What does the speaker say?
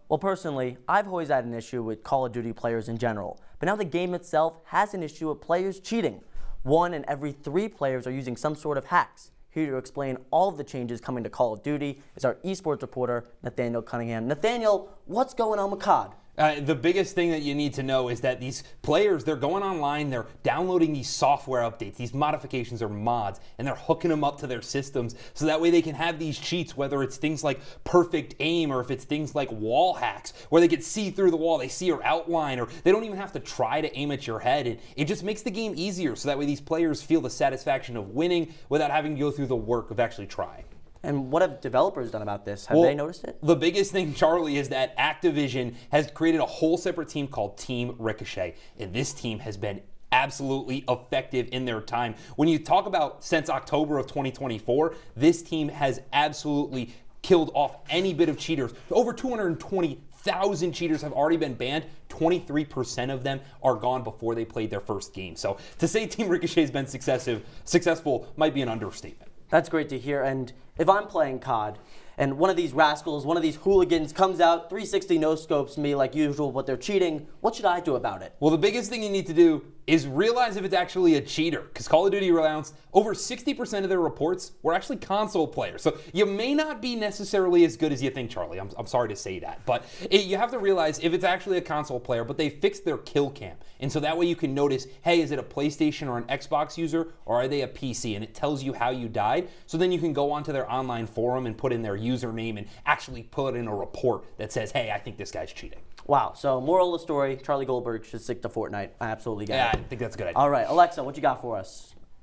Well, personally, I've always had an issue with Call of Duty players in general, but now the game itself has an issue with players cheating. 1 in every 3 players are using some sort of hacks. Here to explain all of the changes coming to Call of Duty is our esports reporter, Nathaniel Cunningham. Nathaniel, what's going on with COD? The biggest thing that you need to know is that these players, they're going online, they're downloading these software updates, these modifications or mods, and they're hooking them up to their systems so that way they can have these cheats, whether it's things like perfect aim or if it's things like wall hacks, where they can see through the wall, they see your outline, or they don't even have to try to aim at your head. And it just makes the game easier so that way these players feel the satisfaction of winning without having to go through the work of actually trying. And what have developers done about this? Have they noticed it? The biggest thing, Charlie, is that Activision has created a whole separate team called Team Ricochet. And this team has been absolutely effective in their time. When you talk about since October of 2024, this team has absolutely killed off any bit of cheaters. Over 220,000 cheaters have already been banned. 23% of them are gone before they played their first game. So to say Team Ricochet has been successful might be an understatement. That's great to hear. And if I'm playing COD and one of these rascals, one of these hooligans comes out, 360 no-scopes me like usual, but they're cheating, what should I do about it? Well, the biggest thing you need to do is realize if it's actually a cheater, because Call of Duty announced over 60% of their reports were actually console players. So you may not be necessarily as good as you think, Charlie. I'm sorry to say that. But you have to realize if it's actually a console player, but they fixed their kill cam. And so that way you can notice, hey, is it a PlayStation or an Xbox user, or are they a PC? And it tells you how you died. So then you can go onto their online forum and put in their username and actually put in a report that says, hey, I think this guy's cheating. Wow. So moral of the story, Charlie Goldberg should stick to Fortnite. I absolutely get it. Yeah, I think that's a good idea. All right, Alexa, what you got for us?